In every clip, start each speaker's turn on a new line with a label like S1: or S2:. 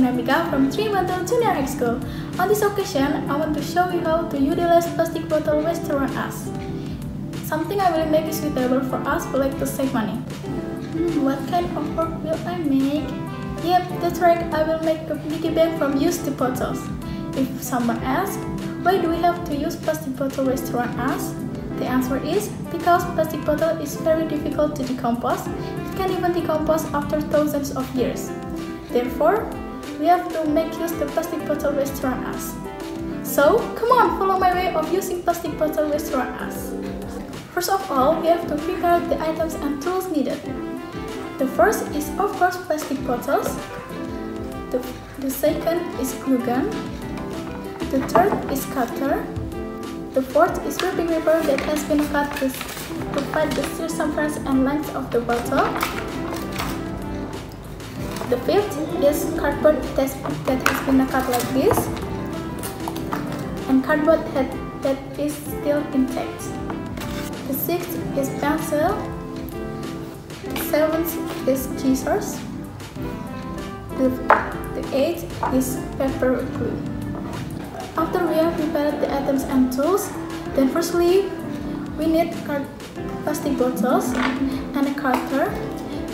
S1: name is Mika from 3 Bantul Junior High School. On this occasion, I want to show you how to utilize plastic bottle waste around us. Something I will make is suitable for us who like to save money. What kind of work will I make? Yep, that's right, I will make a piggy bank from used bottles. If someone asks, why do we have to use plastic bottle waste around us? The answer is because plastic bottle is very difficult to decompose. It can even decompose after thousands of years. Therefore, we have to make use the plastic bottle waste around us. So, come on, follow my way of using plastic bottle waste around us. First of all, we have to prepare the items and tools needed. The first is of course plastic bottles. The second is glue gun. The third is cutter. The fourth is wrapping paper that has been cut to fit the circumference and length of the bottle. The fifth is cardboard that has been cut like this, and cardboard that is still intact. The sixth is pencil. The seventh is scissors. The eighth is paper glue. After we have prepared the items and tools, then firstly, we need plastic bottles and a cutter.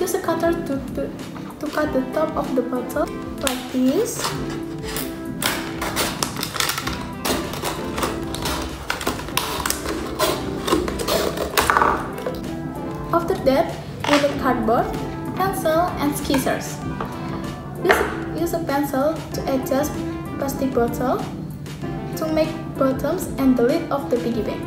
S1: Use a cutter to cut the top of the bottle like this. After that, we need cardboard, pencil, and scissors. Use a pencil to adjust plastic bottle to make bottoms and the lid of the piggy bank.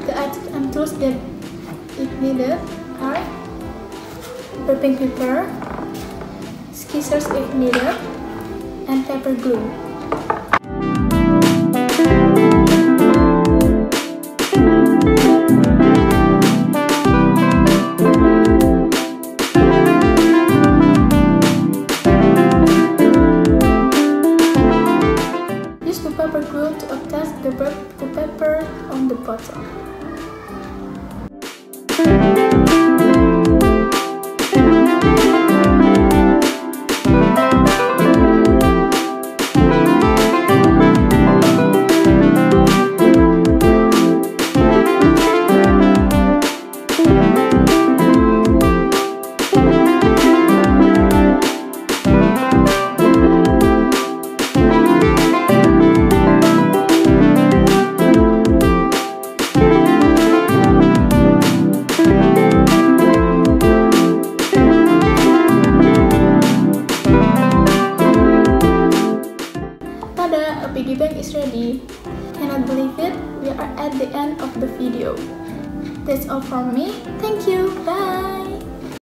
S1: The items and tools that it needed are wrapping paper, scissors if needed, and paper glue. Use the paper glue to attach the paper on the bottle. A piggy bank is ready. Cannot believe it, we are at the end of the video. That's all from me. Thank you. Bye.